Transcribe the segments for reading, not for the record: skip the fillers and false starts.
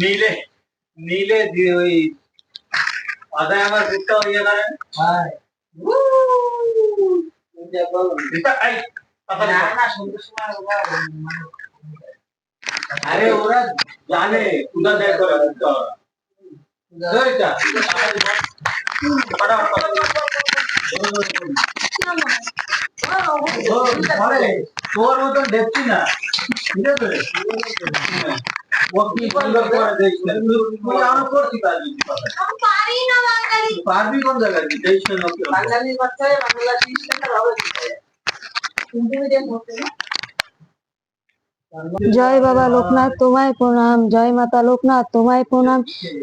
নীলে নীলে ওই আদায় আমার বুকটা ইয়ে করেন আরে ওরা জানে কুদা দেয় করে বুকটা তোর মতন দেখছি না ঠিক আছে ও কি সুন্দর করে দেখছে তুই আরো করছি পারবি পারি না বাঙালি পারবি কোন জায়গায় দেখছ না বাঙালি বাচ্চায় বাংলা সিস্টেমটা ভালো দিতে তুমি দেখো না। জয় বাবা লোকনাথ তোমায় প্রণাম, জয় মাতা লোকনাথ তোমায় প্রণাম,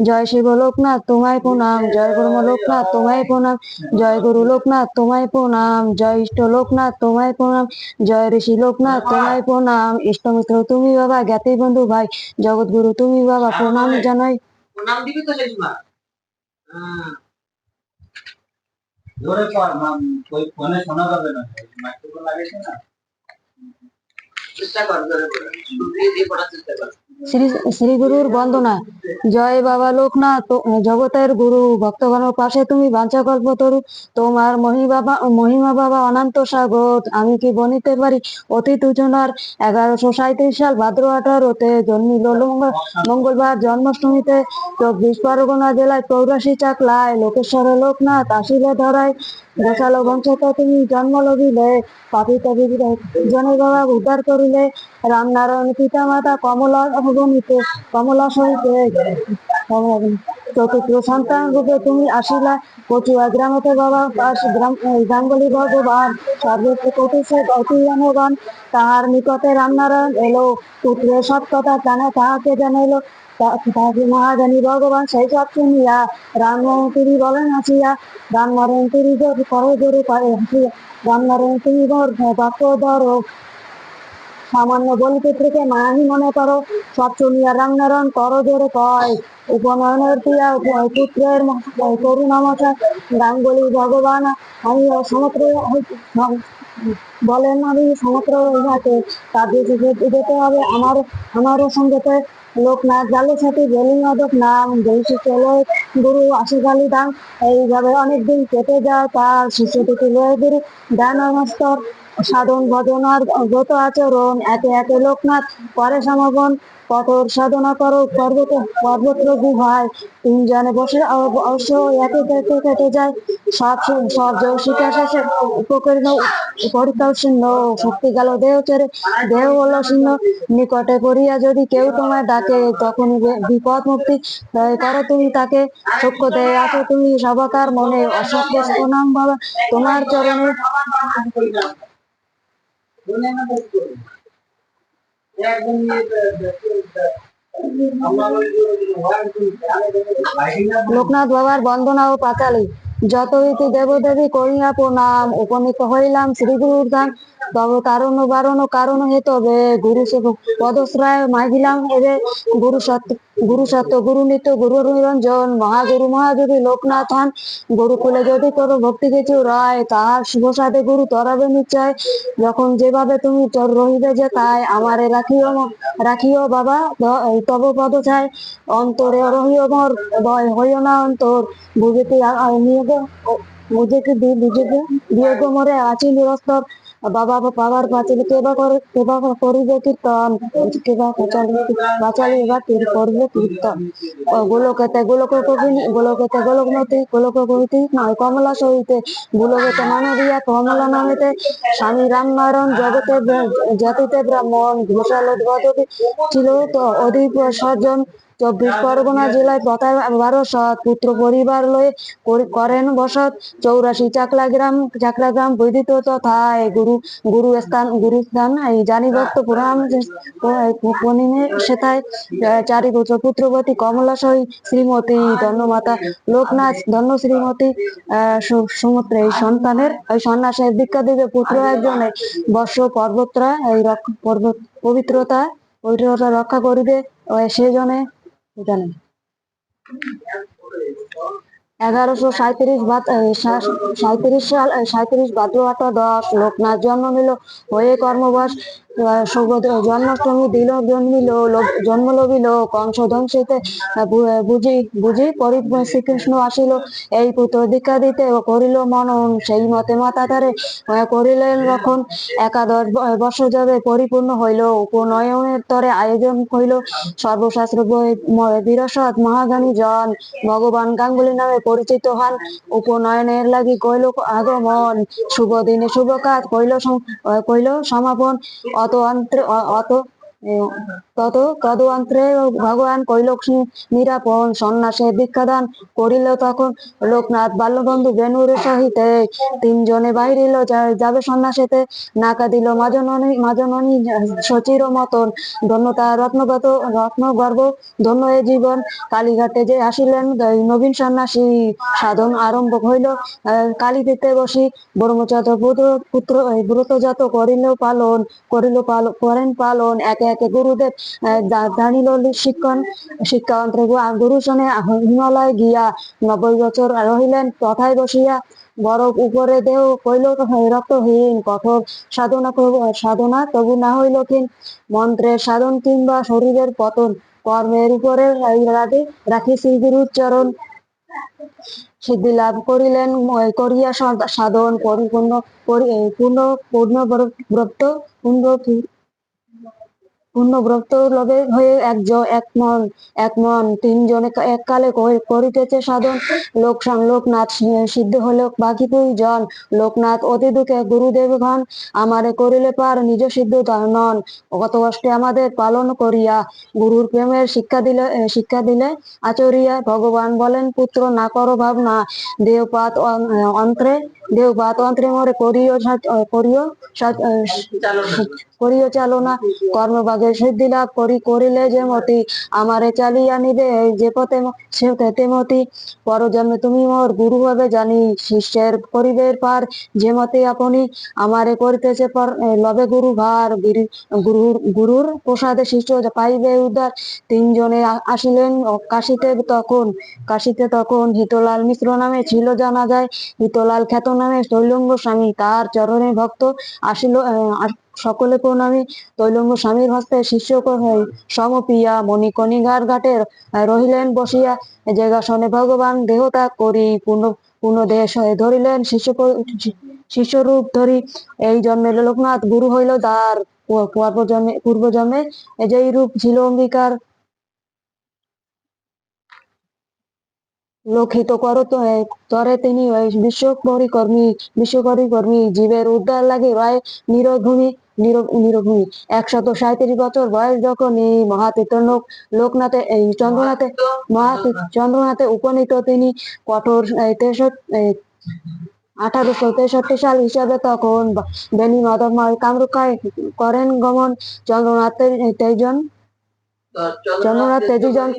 জয় শিব লোকনাথ তোমায় প্রণাম, জয় ব্রহ্ম লোকনাথ তোমায় প্রণাম, জয় গুরু লোকনাথ তোমায় প্রণাম, জয় ইষ্ট লোকনাথ তোমায় প্রণাম, জয় ঋষি লোকনাথ তোমায় প্রণাম, ইষ্টমিত্র তুমি বাবা, জ্ঞাতি বন্ধু ভাই জগৎগুরু তুমি বাবা, প্রণাম জানাই। প্রণাম দিবি তো শেষমা জোরে পড় নাম কই ফোনে শোনা যাবে না মাইক্রোফোন লাগাইছে না চেষ্টা কর জোরে পড় শুনতে দিয়ে পড়ার চেষ্টা কর। শ্রী গুরুর বন্দনা, জয় বাবা লোকনাথ জগতের গুরু, ভক্তগণের পাশে তুমি বাঞ্ছা কল্প তরু, তোমার মহিমা বাবা অনন্ত সাগর, আমি কি বনিতে পারি অতীত উজনার। 1137 সাল ভাদ্র 18-তে জন্মিল মঙ্গলবার জন্মাষ্টমীতে 24 পরগনা জেলায় 84 চাকলায় লোকেশ্বরে লোকনাথ আসিলে ধরায়, গোসালো বংশতে তুমি জন্ম লভিলে, পাপিত জনের বাবা উদ্ধার করিলে, রামনারায়ণ পিতা মাতা কমলা সহিতে চতুর্থ সন্তান রূপে তুমি আসিলা, কচুয়া গ্রামতে বাবা গাঙ্গুলি ভগবান সর্বত্র কটুষে অতি জনগণ, তাহার নিকটে রামনারায়ণ এলো, পুত্রের সব কথা তাহাকে জানাইলো, তাহাকে মহাজানী ভগবান সেই সব শুনিয়া রামনারায়ণ তিনি বলেন হাসিয়া, রামনারায়ণ তিনি করে জোরে পারে হাসিয়া, রামনারায়ণ তুমি বাক্য ধরো, সামান্য বলিপুত্রকে মাহি মনে করো, সব শুনিয়া রামনারায়ণ করো জোরে কয়, উপনয়নের প্রিয়া পুত্রের করুণামশা গাঙ্গুলি ভগবান আমি সমগ্র বলেন, আমি সমগ্র ইহাতে তাদের যেতে হবে আমারও সঙ্গেতে, লোকনাথ জালে সাথে গেলি মাদক নাম জয়সী চলে গুরু আশিকালি দাম, এইভাবে অনেকদিন কেটে যায়, তার শিশুটিকে লয়ে গুরু দান মাস্তর সাধন ভজন আর গত আচরণ, একে একে লোকনাথ করে সমাগম, কঠোর সাধনা করো পর্বত্র গুহায়, তিনজনে বসে অবশ্য একে কেটে যায়, সব জৌশিকা শেষে পরিতাও শূন্য, শক্তি গেল দেহ ছেড়ে দেহ হলো শূন্য, নিকটে করিয়া যদি কেউ তোমায় ডাকে তখনই বিপদ মুক্তি করো তুমি তাকে, সক্ষ দেয় আছো তুমি সবাকার মনে, অসত্য প্রণাম বাবা তোমার চরণে। লোকনাথ বাবার বন্দনা ও পাঁচালী, যত ইতি দেবদেবী করিয়া প্রণাম, উপনীত হইলাম শ্রীগুরুর ধাম, তব তারণ বারণ কারণ হেতবে গুরু পদশ্রয় মাগিলাম এবে, গুরু সত্য গুরু নিত্য গুরু নিরঞ্জন, মহাগুরু লোকনাথ হন, গুরুকুলে যদি করো ভক্তি কিছু রয়, তাহার প্রসাদে গুরু তরাবে নিশ্চয়, যখন যেভাবে তুমি রহিবে যে তাই, আমারে রাখিও বাবা তব পদ চাই, অন্তরে রহিও মর ভয় হইও না অন্তর, বুঝিতে বুঝিতে বিয়োগ মরে আছি নিরস্তর, বাবা পাওয়ার পাঁচিল কেবা করিবে কীর্তন, কেবা পাঁচালি এবার করিবে কীর্তন, গোলকেতে গোলকমতি গোলকগতি নয় কমলা সহিতে, গোলকেতে মানবিয়া কমলা নামেতে, স্বামী রামনারায়ণ জগতে জাতিতে ব্রাহ্মণ, ঘোষাল ছিল তো অধিক সজ্জন, পরগনা জেলায় পথায় 12 সৎ পুত্র পরিবার লয়ে করেন বসত 84 চাকলা গ্রাম বৈদিত তথায় গুরুস্থান এই জানি ভক্ত পুরাণ পণিমে সেথায় 4 পুত্র পুত্রবতী কমলা সহী শ্রীমতী ধন্যমাতা লোকনাথ ধন্য শ্রীমতী সুমত্রা এই সন্তানের ওই সন্ন্যাসের দীক্ষা দিবে পুত্র একজনে বর্ষ পর্বতরা এই পবিত্রতা রক্ষা করিবে সেজনে জানেন 1137 ভাদ্র 10 লোকনাথ জন্ম নিল হয়ে কর্মবাস জন্মাষ্টমী দিল জন্ম লভিল কংস ধ্বংসিতে বুঝি শ্রীকৃষ্ণ আসিল এই পুত্র দীক্ষা দিতে করিল মনন সেই মতে মাতা তারে করিলেন রক্ষণ 11 বর্ষ যাবে পরিপূর্ণ হইল উপনয়নের তরে আয়োজন হইল সর্বশাস্ত্র বিরসৎ মহাজ্ঞানী জন ভগবান গাঙ্গুলি নামে পরিচিত হন উপনয়নের লাগি কইল আগমন শুভ দিনে শুভ কাজ কইল সমাপন তদন্ত্রে ভগবান কৈলোক নিরাপন সন্ন্যাসে দীক্ষাদান করিল তখন লোকনাথ বাল্যবন্ধু বেণুর সহিতে 3 জনে বাহিরিল যাবে সন্ন্যাসেতে নাকা দিল মাজননী সচির মতন ধন্যতা রত্নগর্ভ ধন্য এ জীবন কালীঘাটে যে আসিলেন নবীন সন্ন্যাসী সাধন আরম্ভ হইল কালীপীঠে বসি ব্রহ্মচর্য পুত্র ব্রতজাত করেন পালন একে একে গুরুদেব জানিল শিক্ষা অন্ত্রে গুরু শোনে হিমালয় গিয়া 90 বছর রহিলেন তথায় বসিয়া বরফ উপরে দেহ কইল রক্তহীন কঠোর সাধনা তবু না হইল ক্ষীণ মন্ত্রের সাধন কিংবা শরীরের পতন কর্মের উপরে রাখি শ্রী গুরুর চরণ সিদ্ধি লাভ করিলেন করিয়া সাধন পূর্ণব্রত লবে হয়ে এক মন 3 জনে এককালে করিতেছে সাধন লোকনাথ সিদ্ধ হল বাকি 2 জন লোকনাথ অতি দুঃখে গুরুদেব গণ আমারে করিলে পার নিজ সিদ্ধ নন কত কষ্টে আমাদের পালন করিয়া গুরুর প্রেমের শিক্ষা দিলে আচরিয়া ভগবান বলেন পুত্র না করো ভাবনা দেহপাত অন্ত্রে মরে করিও চালনা কর্মভাগে সিদ্ধি লাভ করিলে যে মতি আমারে চালিয়া নিবে যে পথে সে মতি পরজন্মে তুমি মোর গুরু হবে জানি শিষ্যের করিবে পার যে মতে আপনি আমারে করিতেছে লবে গুরু ভার গুরুর প্রসাদে শিষ্য পাইবে উদ্ধার 3 জনে আসিলেন কাশিতে তখন হিতলাল মিশ্র নামে ছিল জানা যায় হিতলাল খ্যাত নামে তৈলঙ্গ স্বামী তার চরণে ভক্ত আসিল সকলে প্রণামী তৈলঙ্গ স্বামীর হস্তে শিষ্য সমপিয়া মণিকণিকার ঘাটে রহিলেন বসিয়া জেগাসনে ভগবান দেহত্যাগ করি পূর্ণ দেহ ধরিলেন শিষ্যরূপ ধরি এই জন্মে লোকনাথ গুরু হইল দ্বার পূর্বজন্মে যেই রূপ ছিল অঙ্গীকার লোকিত করো তরে তিনি বিশ্বকরী কর্মী জীবের উদ্ধার লাগে রায় নিরভূমি 137 বছর বয়স যখন এই মহাতীর্থ চন্দ্রনাথে উপনীত তিনি কঠোর 1863 সাল হিসাবে তখন বেনি মাধবময় কামরূপায় করেন গমন চন্দ্রনাথ তেজিজন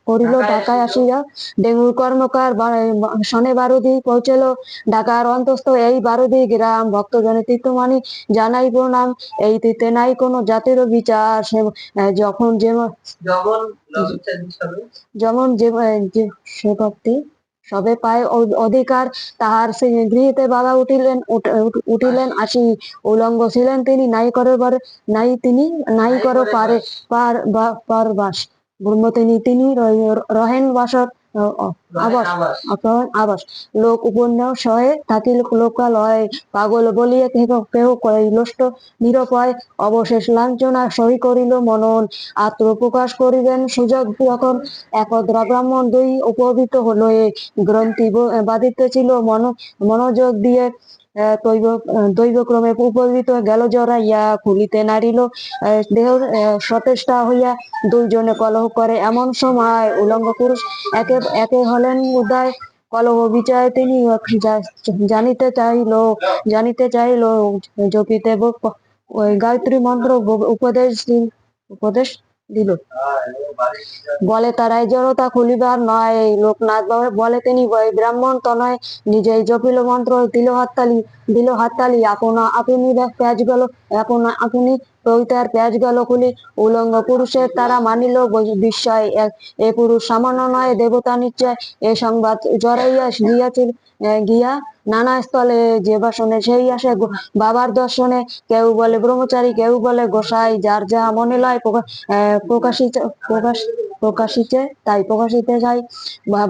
করিল ঢাকায় আসিয়া ডেঙ্গুর কর্মকার সনে বারুদি পৌঁছল ঢাকার অন্তস্থ এই বারুদি গ্রাম ভক্তজনে তীর্থমানি জানাই প্রণাম এই তীর্থে নাই কোনো জাতির বিচার যেমন সে ভক্তি সবে পায় অধিকার তাহার গৃহীতে বাধা উঠিলেন আসি উলঙ্গ ছিলেন তিনি নাই করো পারবাস তিনি রহেন বাসত আবাস লোক উপন্যাস সহে থাকিল লোকালয় পাগল বলিয়া কেহ কৈলষ্ট নিরপয় অবশেষ লাঞ্ছনা সহি করিল মনন আত্মপ্রকাশ করিবেন সুযোগ যখন একদ্রা ব্রাহ্মণ 2 উপবিত হলো গ্রন্থি বাধিত ছিল মনোযোগ দিয়ে দৈবক্রমে উপনীত গেল জড়াইয়া খুলিতে নারিল দেহ সতেষ্টা হইয়া দুইজনে কলহ করে। এমন সময় উলঙ্গ পুরুষ একে একে হলেন উদয়। কলহ বিচারে তিনি জানিতে চাইল জপিতে ওই গায়ত্রী মন্ত্র উপদেশ দিল। বলে তারাই জড়তা খুলিবার নয়। লোকনাথ বলে তিনি ব্রাহ্মণ তনয়, নিজেই জপিল মন্ত্র, দিল হাততালি। আপনি পেঁয়াজ গেল, আপনি পবিতার পেঁয়াজ গেল খুলি। উলঙ্গ পুরুষের তারা মানিল বিস্ময়, এ পুরুষ সামান্য নয়, দেবতা নিশ্চয়। এ সংবাদ জড়াইয়া গিয়া নানা স্থলে যে বাসনে সেই আসে বাবার দর্শনে। কেউ বলে ব্রহ্মচারী, কেউ বলে গোসাই, যার যাহা মনে লয় প্রকাশিতে যাই।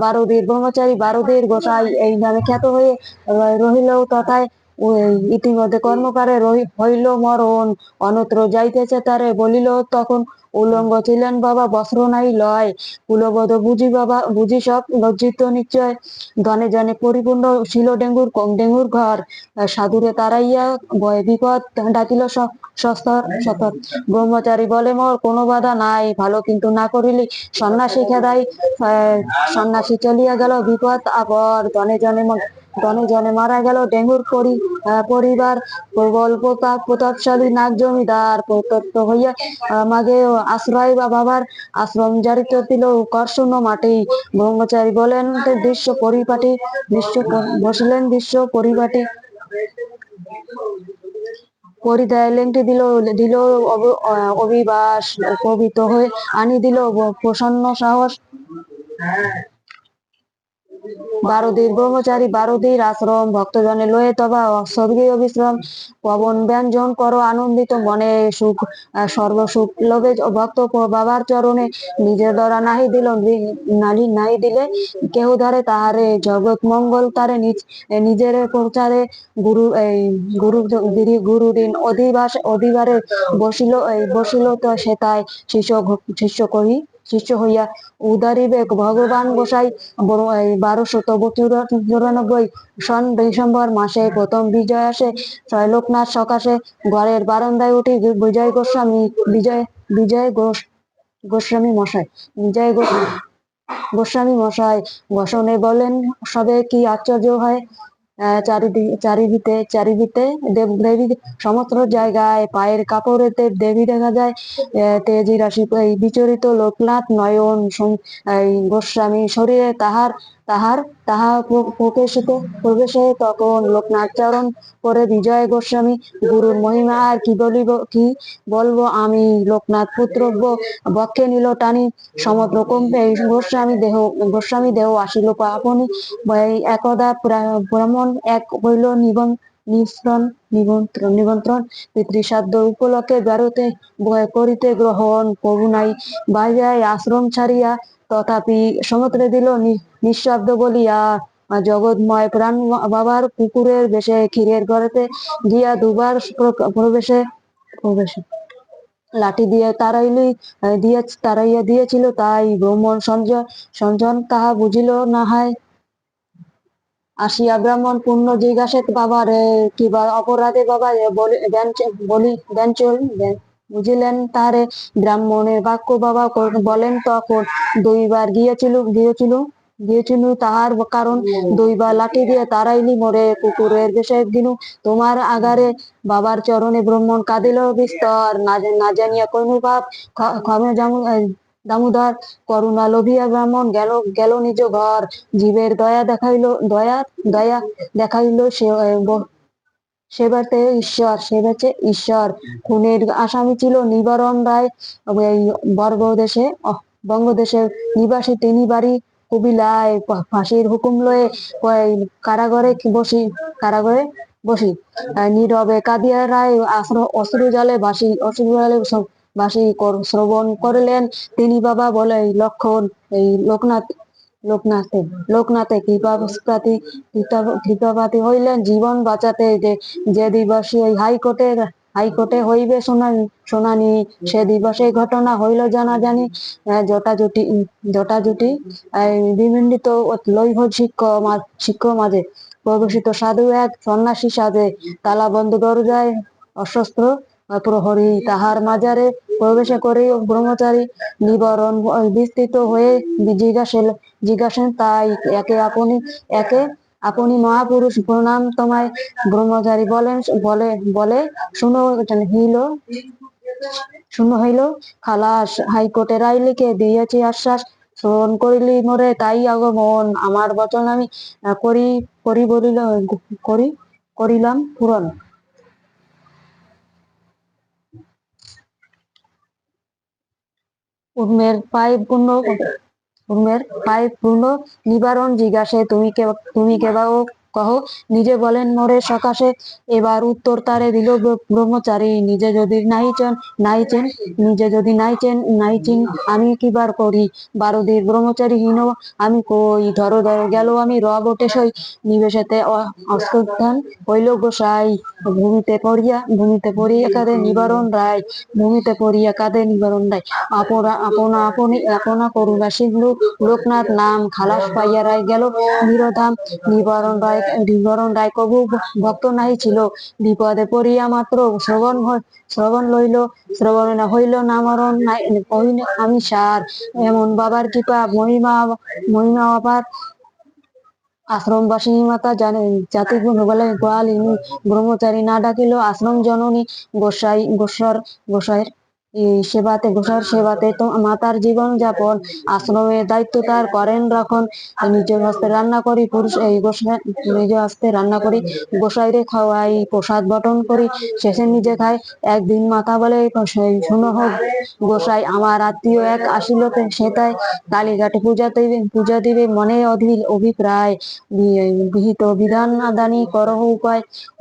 বারুদীর ব্রহ্মচারী, বারুদীর গোসাই এই নামে খ্যাত হয়ে রহিল তথায়। ইতিমধ্যে কর্মকারে হইল মরণ, অন্যত্র যাইতেছে তারে বলিল তখন। উলঙ্গ ছিলেন বাবা, বস্ত্র নাই লয়, কুলবোধ বুঝি সব লজ্জিত নিশ্চয়। ধনে জনে পরিপূর্ণ ছিল ডেঙ্গুর ঘর, সাধুরে তারাইয়া ভয় বিপদ ডাকিল সতর। ব্রহ্মচারী বলে মোর কোনো বাধা নাই, ভালো কিন্তু না করিলি সন্ন্যাসী খেদাই। সন্ন্যাসী চলিয়া গেল বিপদ আপর, ধনে জনে মারা গেল ডেঙ্গুর পরিবার। প্রবল প্রতাপশালী নাগ জমিদার প্রতত্ত হইয়া মাগে আশ্রয় বাবার আশ্রম জারিত দিল করশূন্য মাটি। ব্রহ্মচারী বলেন দৃশ্য পরিপাটি, বসিলেন দৃশ্য পরিপাটি। পরিধেয় লেংটি দিল অভিবাস, পবিত হয়ে আনি দিল প্রসন্ন সাহস। বারুদীর ব্রহ্মচারী, বারুদীর আশ্রম, ভক্তজনে লয়ে তবা স্বর্গীয় বিশ্রাম। পবন ব্যঞ্জন করো আনন্দিত মনে, সুখ সর্বসুখ লোভে ভক্ত বাবার চরণে। নিজের দ্বারা নাহি দিলে কেহ ধরে তাহারে, জগৎ মঙ্গল তারে নিজের প্রচারে। গুরুদিন অধিবারে বসিল তো সেতায় শিষ্য হইয়া উদারিবে ভগবান গোসাই। 1294 সন ডিসেম্বর মাসে প্রথম বিজয় আসে ত্রৈলোকনাথ সকাশে। ঘরের বারান্দায় উঠি বিজয় গোস্বামী মশাই বসনে বলেন সবে কি আশ্চর্য হয়। চারিদিকে দেবী, সমস্ত জায়গায় পায়ের কাপড়ে দেবী দেখা যায়। তেজি রাশি বিচরিত লোকনাথ নয়ন, গোস্বামী শরীরে তাহা প্রবেশে তখন লোকনাথ চরণ করে বিজয় গোস্বামী। গুরুর মহিমা আর কি বলবো আমি, লোকনাথ পুত্র বক্ষে নিল টানি। সমগ্র কম্পে গোস্বামী দেহ আসিল আপনি। একদা ব্রাহ্মণ এক হইল নিমন্ত্রণ, পিতৃশ্রাদ্ধ উপলক্ষে বেরোতে করিতে গ্রহণ। প্রভু নাই বাইরে আশ্রম ছাড়িয়া, তথাপি সমুদ্রে দিল নিঃশব্দ বলিয়া। জগৎময় প্রাণ বাবার কুকুরের বেশে ক্ষীরের ঘরেতে গিয়া দুবার প্রবেশে লাঠি দিয়ে তাড়াইয়া দিয়েছিল তাই। ব্রাহ্মণ সঞ্জন তাহা বুঝিল না হয়। আসিয়া ব্রাহ্মণ পুণ্য জিজ্ঞাসে বাবারে, কিবা অপরাধে বাবা বুঝিলেন তাহারে। ব্রাহ্মণের বাক্য বাবা বলেন তখন, দুইবার গিয়েছিল তাহার কারণ, দুইবার লাঠি দিয়ে তাড়াইলি মোরে, কুকুরের বেশে দিনু তোমার আগারে। বাবার চরণে ব্রাহ্মণ কাঁদিল বিস্তর, না জানিয়া কোন পাপ ক্ষমে দামোদর। করুণা লোভিয়া ব্রাহ্মণ গেল নিজ ঘর, জীবের দয়া দেখাইল সেবাতে ঈশ্বর। খুনের আসামি ছিল নিবারণ রায়, বঙ্গদেশের নিবাসী তিনি, বাড়ি কুবিলায়। ফাঁসির হুকুম লয়ে কারাগারে বসি। নীরবে কাঁদিয়া রায় অশ্রু জলে বাসি শ্রবণ করিলেন তিনি বাবা বলে লক্ষণ। এই লোকনাথে কৃপাপাতি হইলেন জীবন বাঁচাতে। যে দিবসে হাইকোর্টে হইবে শুনানি, সে দিবসে ঘটনা হইল জানাজানি। জটাজুটি বিমণ্ডিত লৈভ শিক্ষ মাঝে, প্রবেশিত সাধু এক সন্ন্যাসী সাজে, তালা বন্ধ দরজায় অস্বস্ত্র প্রহরী তাহার মাজারে প্রবেশ করে ব্রহ্মচারী নিবারণ বিস্তৃত হয়ে জিজ্ঞাসেন তাই একে আপনি মহাপুরুষ প্রণাম তোমায়। ব্রহ্মচারী বলে শুনো হইল খালাস, হাইকোর্টে রায় লিখে দিয়েছি আশ্বাস, শ্রবণ করিলি মোরে তাই আগমন, আমার বচন আমি করি করি বলিল করি করিলাম পূরণ। উর্মের পায় পূর্ণ নিবারণ জিজ্ঞাসে তুমি কেবা ও কহ, নিজে বলেন মোরে সকাশে। এবার উত্তর তারে দিল ব্রহ্মচারী, নিজে যদি নাইচেন আমি কিবার করি, বারুদের ব্রহ্মচারী হীন আমি কই, ধরো গেল আমি বটে সই, নিবেশেতে অস্থান হইল গোসাই, ভূমিতে পড়িয়া কাঁদে নিবারণ রায়, ভূমিতে পড়িয়া কাঁদে নিবারণ রায়, আপনা করুণা সিন্ধু লোকনাথ নাম, খালাস পাইয়া রায় গেল নিরধাম। নিবারণ রায় কবু ভক্ত নাহি ছিল, বিপদে পড়িয়া মাত্র শ্রবণ হইল না মরণ, কহিল আমি সার, এমন বাবার কৃপা মহিমা অপার, আশ্রমবাসী মাতা জাতি বলে গোয়ালিনী, ব্রহ্মচারী না ডাকিল আশ্রম জননী, গোসাইয়ের সেবাতে তো মাতার জীবন যাপন, আশ্রমের দায়িত্ব তার করেন রাখন, নিজের হস্তে রান্না করি গোসাইরে খাওয়াই, প্রসাদ বটন করি শেষে নিজে খাই। একদিন মাতা বলে শুনো হোক গোসাই, আমার আত্মীয় এক আসিল সে তাই কালীঘাটে পূজা দিবে মনে অভিপ্রায়, বিহিত বিধান দানি করহ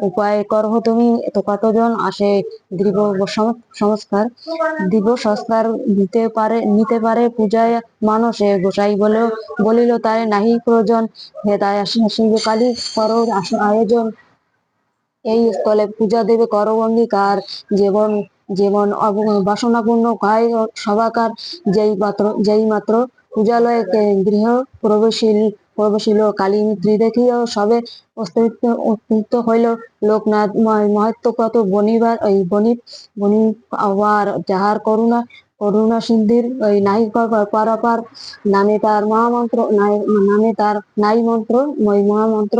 উপায় করহ তুমি, কতজন আসে দিব সংস্কার নিতে পারে পূজায় মানসে, গোসাই বলিল তারে নাহি প্রয়োজন, হেতায় আসিবে কালী করো আয়োজন, এই স্থলে পূজা দেবে করো অঙ্গীকার, যেমন বাসনাপূর্ণ হয় সবাকার, যেই মাত্র পূজালয়ে গৃহ প্রবেশিল কালী মিত্রী দেখিয়া সবে অস্তিত্ব হইল, লোকনাথ মহত্ব কত বনি আবার, যাহার করুণা সিন্ধির নাহি পারাপার, নামে তার নাই মন্ত্র, মহামন্ত্র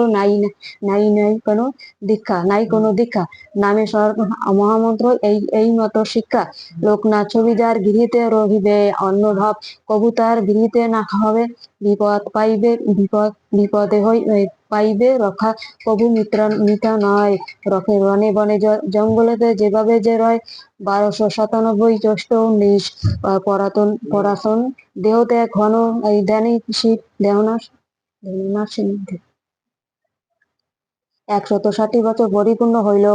নাই কোনো দীক্ষা, নামে মহামন্ত্র এই মত শিক্ষা, লোকনাথ ছবি যার গৃহীতে রহিবে, অন্য ভাব কবু তার গৃহীতে না হবে, বিপদে পাইবে রক্ষা, কবু মিত্রা নয়, রক্ষে বনে বনে জঙ্গলেতে যেভাবে যে রয়, 1297 জ্যৈষ্ঠ 19 পরাশন দেহ ত্যাগ ঘন ধ্যানে শিব দেহনাশ 160 বছর পরিপূর্ণ হইল,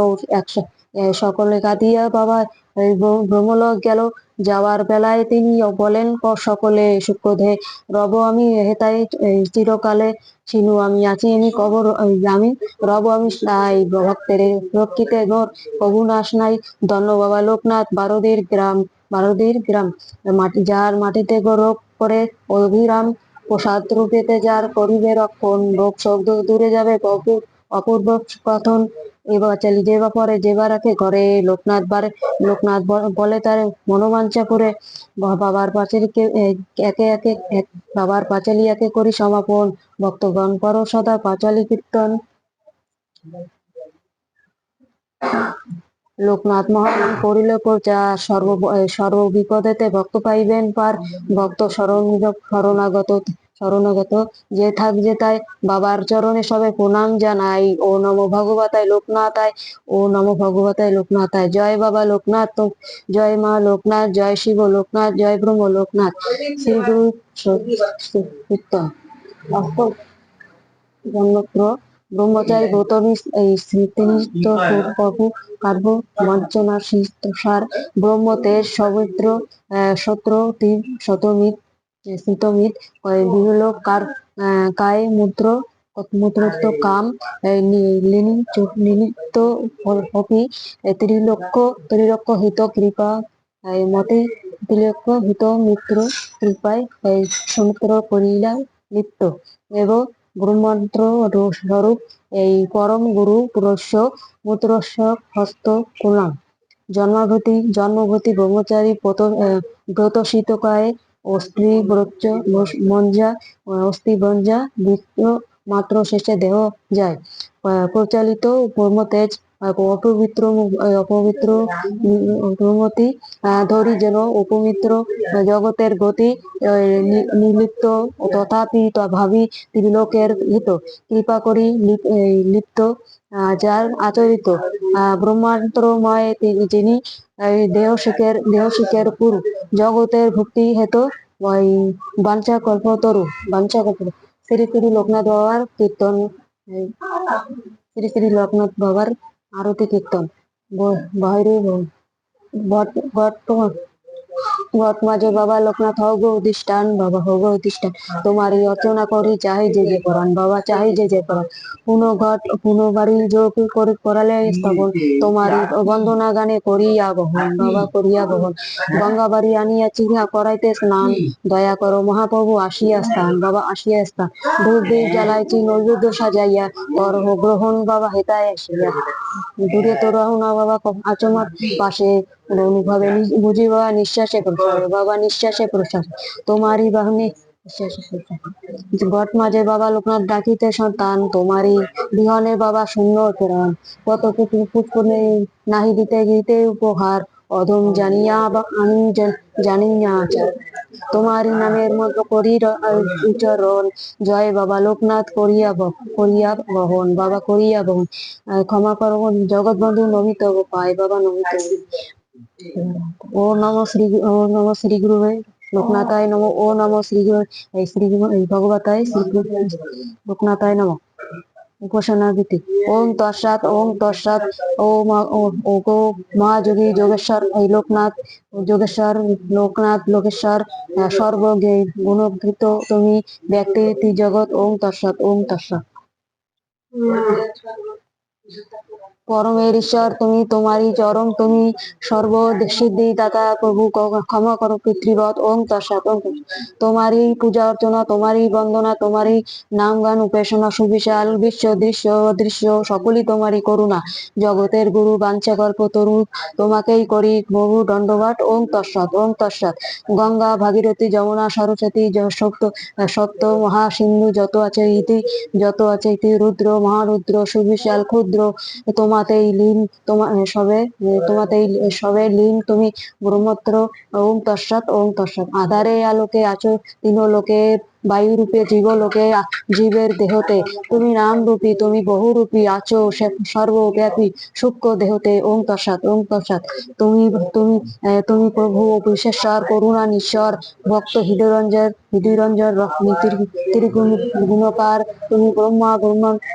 সকলে কাঁদিয়া বাবা ব্রহ্মলোক গেল, যাওয়ার বেলায় তিনি বলেন সকলে সূক্ষ্মধে রব আমি হেতাই চিরকালে, ছিনু আমি আছি আমি রব আমি নাই, ভক্তের রক্ষিতে ঘোর কবু নাশ নাই, ধন্য বাবা লোকনাথ বারোদির গ্রাম, যার মাটিতে গৌরব করে অভিরাম, প্রসাদ রূপেতে যার করিবে রক্ষণ, রোগ শব্দ দূরে যাবে অপূর্ব কথন, এবার চালি যেবা পরে যেবা রাখে ঘরে, লোকনাথ বলে তার মনোবাঞ্ছা করে, বাবার পাঁচালী একে করি সমাপন, ভক্তগণ করো সদা পাঁচালী কীর্তন। লোকনাথ মহানাম করিল প্রচার, সর্ব বিপদেতে ভক্ত পাইবেন পার, ভক্ত শরণাগত যে থাক যে তাই, বাবার চরণে সবে প্রণাম জানাই, ও নমো ভগবতায় লোকনাথায়, ও নমো ভগবতায় লোকনাথায়, জয় বাবা লোকনাথ, জয় মা লোকনাথ, জয় শিব লোকনাথ, জয় ব্রহ্ম লোকনাথ, শ্রী গুরু কীর্তন। ব্রহ্মচারী গৌতমী তিনি প্রভু কাব্য বঞ্চনা সার, ব্রহ্ম তেজ সৌমিত্র সত্র শতমিত শীতমিত বিলোক কায় মূত্রত্ব কাম নিলিপ্ত হপি, ত্রিলক্ষ হিত কৃপা মতি, ত্রিলক্ষ হিত মিত্র কৃপায় সমুদ্র করিলা লিপ্ত, এবং ব্রহ্মন্ত্র স্বরূপ এই পরম গুরু পুরস্য মূত্রস্য হস্ত কুলাম জন্মভূতি ব্রহ্মচারী ব্রত শীতকায়ে অস্ত্রী ব্রচ্চ মঞ্জা অস্থি বঞ্জা বৃত্ত মাত্র শেষে দেহ যায় প্রচালিত ব্রহ্মতেজ অপবিত্র প্রমতি ধরি যেন উপমিত্র জগতের গতি নির্লিপ্ত তথাপি ভাবি ত্রিলোকের হিত কৃপা করি লিপ্ত যার আচরিত ব্রহ্মান্তরময় যিনি দেহশিকের পুরু জগতের ভক্তি হেতু ওই বাঞ্ছা কল্পতরু শ্রী শ্রী লোকনাথ বাবার কীর্তন শ্রী শ্রী লোকনাথ বাবার আরতি কীর্তন বাইরে মাঝে বাবা লোকনাথ হোক অধিষ্ঠান বাবা হোক অধিষ্ঠান তোমারই অর্চনা করি চাই যে যে পরাণ বাবা চাই যে যে পরাণ পুনঃ বাড়ি যোগ করে করালে স্থাপন তোমারই বন্দনা গানে করিয়া বহন বাবা করিয়া বহন গঙ্গা বাড়ি আনিয়া চিহ্না করাইতে স্নান দয়া করো মহাপ্রভু আসিয়া স্থান বাবা আসিয়া স্থান ধূপ দীপ জ্বালাইছি নৈবেদ্য সাজাইয়া কর গ্রহণ বাবা হেতায় আসিয়া দূরে তো রহ না বাবা আচমার পাশে অনুভবে বুঝিবা নিঃশ্বাসে প্রশ্বাস বাবা নিঃশ্বাসে প্রশ্বাস তোমারই বাহনে গট মাঝে বাবা লোকনাথ ডাকিতে সন্তান তোমারই বিহনে বাবা শূন্য পুরাণ কত পুষ্পনে নাহি দিতে গীতে উপহার অধম জানিয়া বা আমি জানি না আচার তোমারই নামের মতো করি উচ্চারণ জয় বাবা লোকনাথ করিয়া বহন বাবা করিয়া বহন ক্ষমা করো জগৎ বন্ধু নমিত পায় বাবা নমিত ও নম শ্রী গুরু লোকনাথায় নম ও নম শ্রী গুরু শ্রী ভগবতায় শ্রী লোকনাথায় নম উপাসনা গীতি ওম তৎসাৎ ও গো মহাযোগী যোগেশ্বর এই লোকেশ্বর সর্বজ্ঞ গুণকৃত তুমি ব্যক্তি জগৎ ওম তৎসাৎ পরমের ঈশ্বর তুমি তোমারই চরম তুমি সর্ব সিদ্ধি দাতা প্রভু ক্ষমা করো পিতৃবৎ ওম তৎসাৎ তোমারই পূজা অর্চনা তোমারই বন্দনা তোমারই নাম গান উপাসনা সুবিশাল বিশ্ব দৃশ্য অদৃশ্য সকলই তোমারই করুণা জগতের গুরু বাঞ্ছা কল্প তরু তোমাকেই করি বহু দণ্ডবাট ওম তৎসাৎ গঙ্গা ভাগীরথী যমুনা সরস্বতী সপ্ত মহাসিন্ধু যত আছে ইতি রুদ্র মহারুদ্র সুবিশাল ক্ষুদ্র তোমাতেই লীন সবে লীন তুমি ব্রহ্মত্র ওম তৎসাৎ আধারে আলোকে আছো তিন লোকে বায়ু রূপে জীবলোকে জীবের দেহতে তুমি নাম রূপী তুমি বহুরূপী আছো সর্বব্যাপী সূক্ষ্ম দেহতে ওম তৎসাৎ তুমি তুমি তুমি প্রভু বিশেশ্বর করুণা নিশ্বর ভক্ত হৃদয়রঞ্জন গুণকার তুমি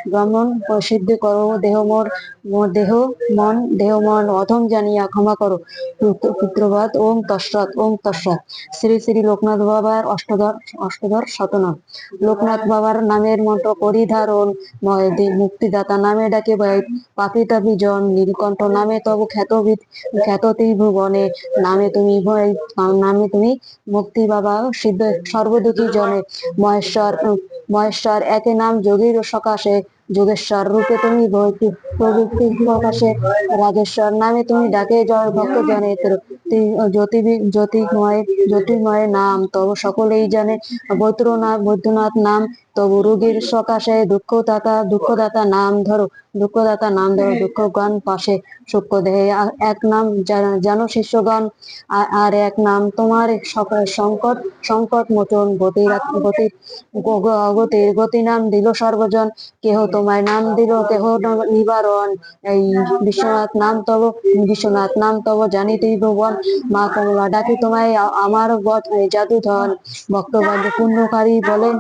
ব্রাহ্মণ সিদ্ধ করো দেহ মন অধম জানিয়া ক্ষমা করো পুত্রবাদ ওম তৎসাৎ শ্রী শ্রী লোকনাথ বাবার অষ্টদর শতনাম লোকনাথ বাবার নামের মন্ত্র পরিধারণ মুক্তিদাতা নামে ডাকে পাপি তাপি জন নীলকণ্ঠ নামে তব খ্যাত ত্রিভুবনে নামে তুমি মুক্তি বাবা সিদ্ধ সর্বদুঃখী জনে মহেশ্বর একে নাম যোগীর সকাশে যোগেশ্বর রূপে তুমি প্রবৃত্তি প্রকাশে রাজেশ্বর নামে তুমি ডাকে জয় ভক্ত জনে জ্যোতির্ময় নাম তব সকলেই জানে বৈদ্যনাথ নাম তবু রোগীর সকাশে দুঃখদাতা নাম ধরো দুঃখ গান পাশে সূক্ষ্ম দেহে এক নাম জানো শিষ্যগণ আর এক নাম তোমার সংকট মোচন গতি নাম দিল সর্বজন কেহ তোমায় নাম দিল কেহ নিবারণ এই বিশ্বনাথ নাম তব জানিতে ভুবন মা কমলা ডাকি তোমায় আমার জাদুধন ভক্তবাদ পুণ্যকারী বলেন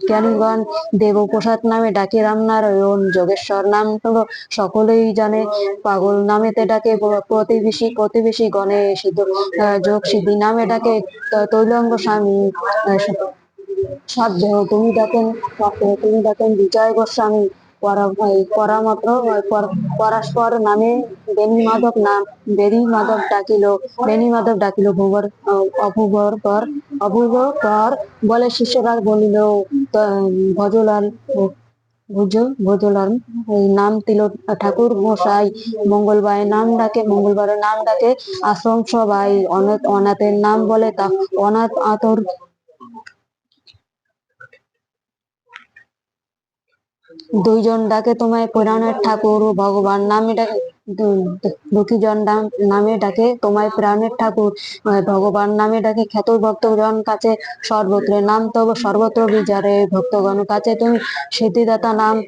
জ্ঞানীগণ দেব প্রসাদ নামে ডাকে রামনারায়ণ যোগেশ্বর নাম তব সকলেই জানে পাগল নামেতে ডাকে প্রতিবেশী গণে যোগ সিদ্ধি নামে ডাকে তৈলঙ্গ স্বামী সাধ্য তুমি ডাকেন বিজয় গোস্বামী পরামাত্র পরস্পর নামে বেণী মাধব ডাকিল অভুবর কর বলে শিষ্যরা বলিল ভজলাল ভজলাল এই নাম তিল ঠাকুর মশাই মঙ্গলবারের নাম ডাকে আশ্রম সবাই অনাথের নাম বলে তা অনাথ আতর দুইজন ডাকে তোমায় পুরাণের ঠাকুর ভগবান নামে ডাকে দুঃখীজন নামে ডাকে তোমায় প্রাণের ঠাকুর ভগবান নামে ডাকে খ্যাত ভক্তজন কাছে সর্বত্র নাম তব সর্বত্র বিচারে ভক্তগণ কাছে তুমি সিদ্ধিদাতা নাম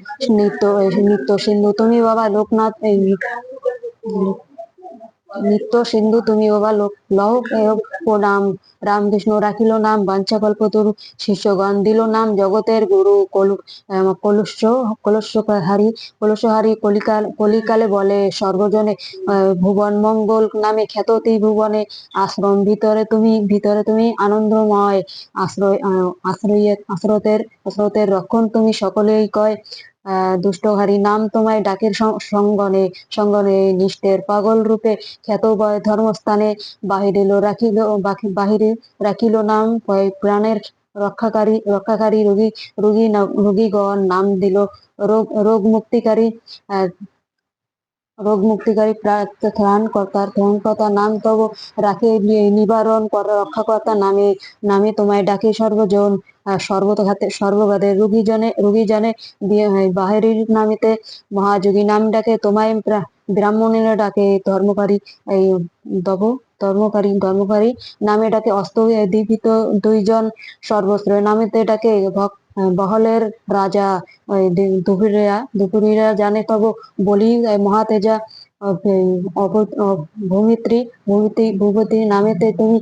নিত্য সিন্ধু তুমি বাবা লোকনাথ নিত্য সিন্ধু তুমি বাবা লহ প্রণাম রামকৃষ্ণ রাখিল নাম বাঞ্ছা কল্পতরু শিষ্যগণ দিল নাম জগতের গুরু কলুষহারি কলিকালে বলে সর্বজনে ভুবন মঙ্গল নামে খ্যাত ত্রিভুবনে ভিতরে তুমি আনন্দময় আশ্রতের রক্ষণ তুমি সকলেই কয় দুষ্টহারি নাম তোমায় ডাকের সঙ্গনে নিষ্ঠের পাগল রূপে খ্যাত বয় ধর্মস্থানে বাহিরে রাখিল নাম প্রাণের রক্ষাকারী রোগীগণ নাম দিল রোগ মুক্তিকারী ত্রাণকর্তা নাম তব রাখে নিবারণ রক্ষাকর্তা নামে তোমায় ডাকে সর্বজন সর্বগাদের রোগীজনে বাহিনীর নামেতে মহাযোগী নাম ডাকে তোমায় ব্রাহ্মণেরা ডাকে এই ধর্মকারী নামে ডাকে দীপিত দুইজন সর্বস্ত্র নামেতে ডাকে বহলের রাজা দুপুরীরা জানে তব বলি মহাতেজা ভূপতি নামেতে তুমি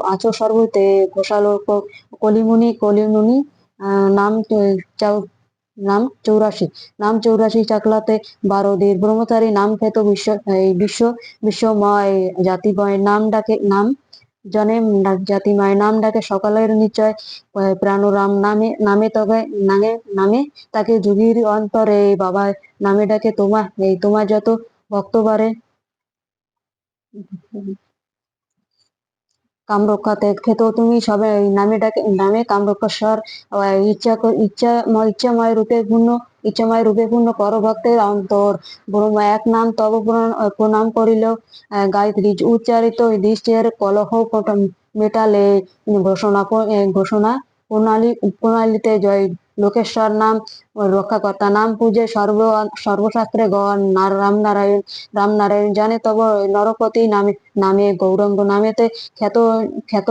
আছো সর্বতে ঘোষালো কলিমুনি নাম চৌরাশি চাকলাতে 12 দের ব্রহ্মচারী নাম খ্যাত বিশ্বময় জাতিময় নাম ডাকে জাতিময় নাম ডাকে সকালের নিশ্চয় প্রাণরাম নামে তাকে যুগীর অন্তরে বাবা নামে ডাকে তোমার যত ভক্তবারে কামরক্ষাতে খেত তুমি সবাই নামে কামরক্ষেশ্বর ইচ্ছাময় রূপে পূর্ণ কর ভক্তের অন্তর ব্রহ্ম এক নাম তব প্রণাম করিল গায়ত্রী উচ্চারিত দৃষ্টের কলহ মেটালে ঘোষণা প্রণালীতে জয় লোকেশ্বর নাম রক্ষাকর্তা নাম পূজে সর্বশাস্ত্রে গণ রামনারায়ণ জানে তব নরপতি নামে গৌরঙ্গ নামেতে খ্যাত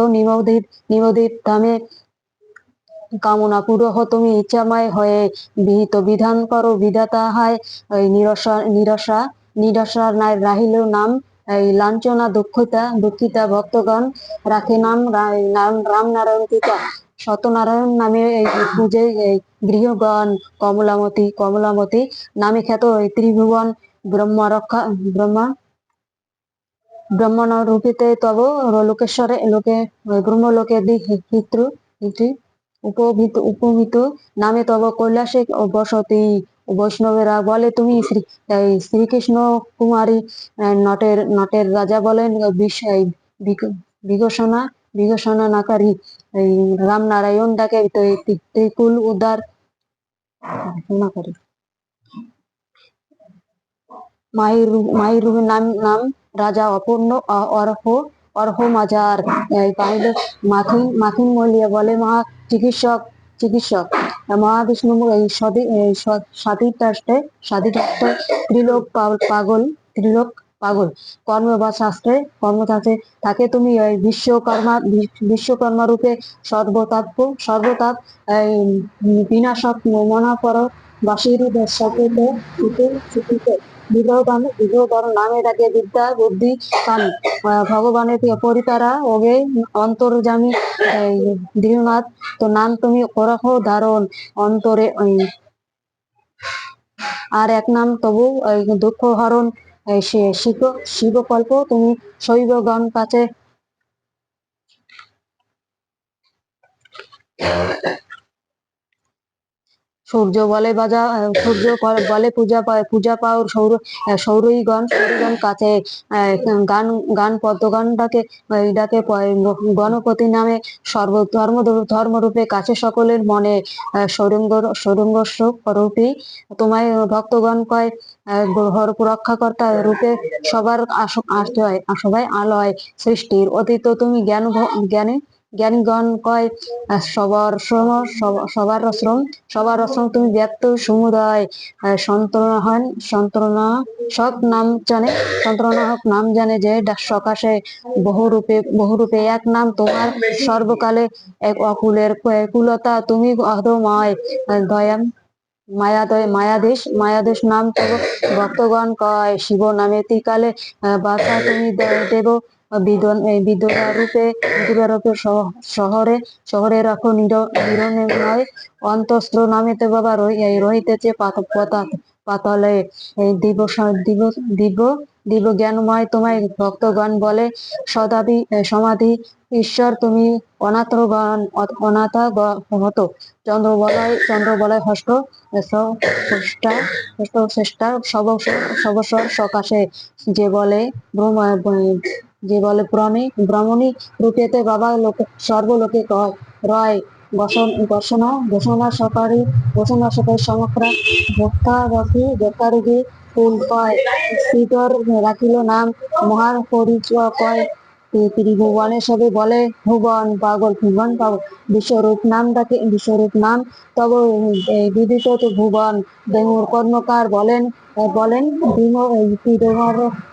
নিমোদিত ধামে কামনা পুরহ তুমি ইচ্ছাময় হয়ে বিহিত বিধান করো বিধাতা হায় নিরসা রাহিল নাম এই লাঞ্ছনা দুঃখিতা ভক্তগণ রাখে নাম রামনারায়ণ পিতা সত্যনারায়ণ নামে এই পূজে গৃহগণ কমলামতী নামে খ্যাত ত্রিভুবন ব্রহ্মণরূপিতে তব ব্রহ্মলোকে উপমিত নামে তব কৈলাসে বসতি বৈষ্ণবেরা বলে তুমি শ্রীকৃষ্ণ কুমারী নটের রাজা বলেন বিঘোষণা নাকারী রামনারায়ণ ডাকে ত্রিকুল উদ্ধার করে মাহির রূপের নাম রাজা অর্হ মাজার মাথিন মলিয়া বলে মহা চিকিৎসক মহাবিষ্ণু সাধিতাষ্টে ত্রিলোক পাগল কর্মশাস্ত্রে থাকে তুমি বিশ্বকর্মা রূপে সর্বতাপ বিনাশক মনাপর বাসির ছুটিতে বিগ্রহ নামে ডাকে বিদ্যা বুদ্ধি কামি ভগবানের পরিতারা ওগে অন্তর্যামী দৃঢ়নাথ তো নাম তুমি করহ ধারণ অন্তরে আর এক নাম তবু দুঃখ হরণ শিবকল্প তুমি শৈবগণ কাছে সূর্য বলে পূজা পাও সৌরীগণ কাছে গান গান পদ্মগান ডাকে গণপতি নামে ধর্মরূপে কাছে সকলের মনে সৌরঙ্গ রূপী তোমায় ভক্তগণ কয় রক্ষাকর্তা রূপে সবার সবাই আলয় সৃষ্টির অতীত তুমি জ্ঞানীগণ কয় সবার শ্রম তুমি ব্যক্ত সমুদয় সন্ত্রনাহক নাম জানে যে সকাশে বহুরূপে এক নাম তোমার সর্বকালে এক কুলতা তুমি অধময় দয়াম মায়াদেশ নাম তব ভক্তগণ কয় শিব নামে ত্রিকালে বাসা তুমি দেব বিদুরা রূপে শহরে রাখো নিরনয় অন্তস্ত্র নামেতে বাবা রহিতেছে পাতলে দিব্য জ্ঞানময় তোমায় ভক্তগণ বলে সমাধি ঈশ্বর তুমি অনাথা হতো চন্দ্রবলয় হস্ত চেষ্টা সবস্বর সকাশে যে বলে ব্রহ্মণী রূপেতে বাবা সর্বলোকে রয় ঘোষণা সকারী সমগ্রা ভোক্তারোগী ফুল কয় শ্রীধর রাখিল নাম মহান পরিচয় কয় ত্রিভুবনে সবে বলে ভুবন পাগল বিশ্বরূপ নাম তব বিদিত ভুবন দেহুর কর্মকার বলেন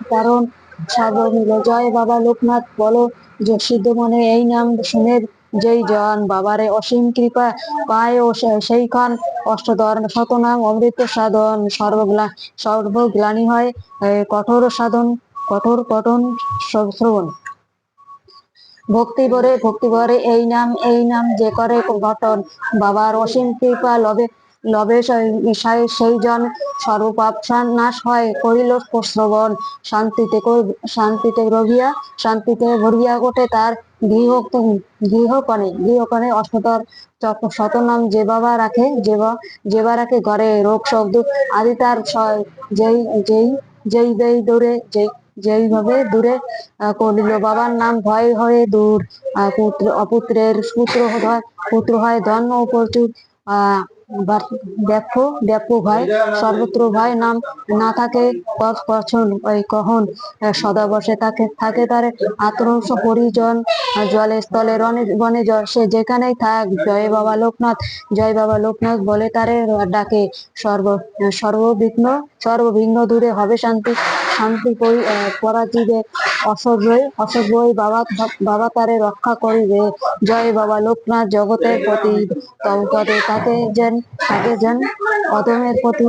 কারণ সর্বমিল জয় বাবা লোকনাথ বলো সিদ্ধ মনে এই নাম শুনে যেই জন বাবারে অসীম কৃপা পায় ও সেইখান অষ্টধর শতনাম অমৃত সাধন সর্বগ্লানি হয় কঠোর কঠন শ্রবণ ভক্তি ভরে এই নাম যে করে গঠন বাবার অসীম কৃপা লবে সেই জন সর্বপাপ নাশ হয় করিল শ্রবণ শান্তিতে ভরিয়া ওঠে তার গৃহকণে অষ্টতর শতনাম যে বাবা রাখে ঘরে রোগ শব্দ আদি তার যেইভাবে দূরে করিল বাবার নাম ভয় হয়ে দূর অপুত্রের পুত্র হয় ধন্য প্রচুর ব্যাপ্য ভয় সর্বত্র ভয় নাম না থাকে কখন সদা বসে থাকে তার আত্মংশ পরিজন জলে স্থলে বনে সে যেখানেই থাক জয় বাবা লোকনাথ বলে তারে ডাকে সর্ববিঘ্ন দূরে হবে শান্তি পরাজিবে অসভ্যই বাবা তারে রক্ষা করিবে জয় বাবা লোকনাথ জগতের প্রতি তবে তাকে যেন অধমের প্রতি